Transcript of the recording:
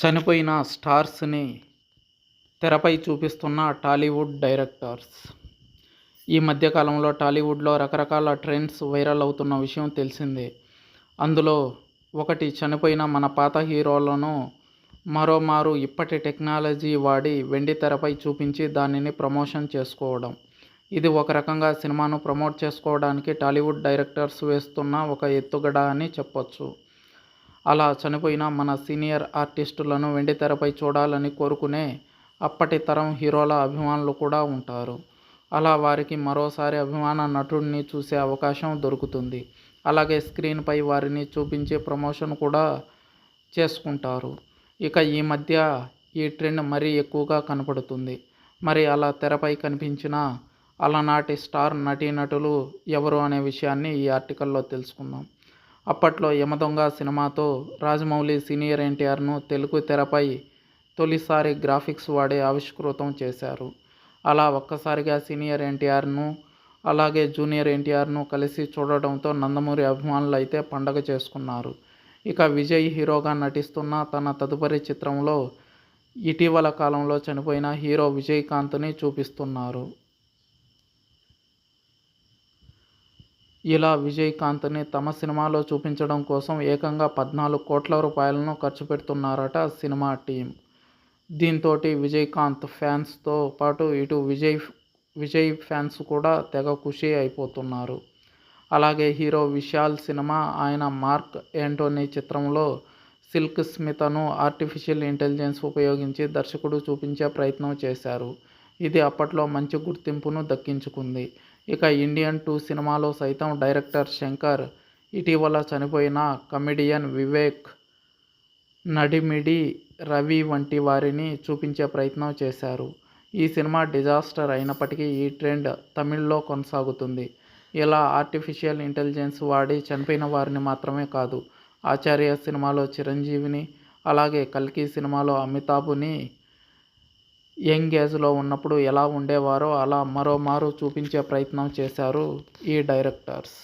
చనిపోయిన స్టార్స్ని తెరపై చూపిస్తున్న టాలీవుడ్ డైరెక్టర్స్. ఈ మధ్యకాలంలో టాలీవుడ్లో రకరకాల ట్రెండ్స్ వైరల్ అవుతున్న విషయం తెలిసిందే. అందులో ఒకటి చనిపోయిన మన పాత హీరోలను మరోమారు ఇప్పటి టెక్నాలజీ వాడి వెండి తెరపై చూపించి దానిని ప్రమోషన్ చేసుకోవడం. ఇది ఒక రకంగా సినిమాను ప్రమోట్ చేసుకోవడానికి టాలీవుడ్ డైరెక్టర్స్ వేస్తున్న ఒక ఎత్తుగడ అని చెప్పొచ్చు. అలా చనిపోయిన మన సీనియర్ ఆర్టిస్టులను వెండితెరపై చూడాలని కోరుకునే అప్పటి తరం హీరోల అభిమానులు కూడా ఉంటారు. అలా వారికి మరోసారి అభిమాన నటుడిని చూసే అవకాశం దొరుకుతుంది. అలాగే స్క్రీన్పై వారిని చూపించి ప్రమోషన్ కూడా చేసుకుంటారు. ఇక ఈ మధ్య ఈ ట్రెండ్ మరీ ఎక్కువగా కనపడుతుంది. మరి అలా తెరపై కనిపించిన అలనాటి స్టార్ నటీనటులు ఎవరు అనే విషయాన్ని ఈ ఆర్టికల్లో తెలుసుకుందాం. అప్పట్లో యమదొంగ సినిమాతో రాజమౌళి సీనియర్ ఎన్టీఆర్ను తెలుగు తెరపై తొలిసారి గ్రాఫిక్స్ వాడి ఆవిష్కృతం చేశారు. అలా ఒక్కసారిగా సీనియర్ ఎన్టీఆర్ను అలాగే జూనియర్ ఎన్టీఆర్ను కలిసి చూడడంతో నందమూరి అభిమానులు అయితే పండగ చేసుకున్నారు. ఇక విజయ్ హీరోగా నటిస్తున్న తన తదుపరి చిత్రంలో ఇటీవల కాలంలో చనిపోయిన హీరో విజయకాంత్ని చూపిస్తున్నారు. ఇలా విజయకాంత్ని తమ సినిమాలో చూపించడం కోసం ఏకంగా 14 కోట్ల రూపాయలను ఖర్చు పెడుతున్నారట సినిమా టీం. దీంతోటి విజయకాంత్ ఫ్యాన్స్తో పాటు ఇటు విజయ్ ఫ్యాన్స్ కూడా తెగ ఖుషి అయిపోతున్నారు. అలాగే హీరో విశాల్ సినిమా ఆయన మార్క్ యాంటోనీ చిత్రంలో సిల్క్ స్మితను ఆర్టిఫిషియల్ ఇంటెలిజెన్స్ ఉపయోగించి దర్శకుడు చూపించే ప్రయత్నం చేశారు. ఇది అప్పట్లో మంచి గుర్తింపును దక్కించుకుంది. ఇక ఇండియన్ 2 సినిమాలో సైతం డైరెక్టర్ శంకర్ ఇటీవల చనిపోయిన కమెడియన్ వివేక్, నడిమిడి రవి వంటి వారిని చూపించే ప్రయత్నం చేశారు. ఈ సినిమా డిజాస్టర్ అయినప్పటికీ ఈ ట్రెండ్ తమిళ్లో కొనసాగుతుంది. ఇలా ఆర్టిఫిషియల్ ఇంటెలిజెన్స్ వాడి చనిపోయిన వారిని మాత్రమే కాదు, ఆచార్య సినిమాలో చిరంజీవిని, అలాగే కల్కి సినిమాలో అమితాబ్ని యంగ్ ఏజ్లో ఉన్నప్పుడు ఎలా ఉండేవారో అలా మరోమారు చూపించే ప్రయత్నం చేశారు ఈ డైరెక్టర్స్.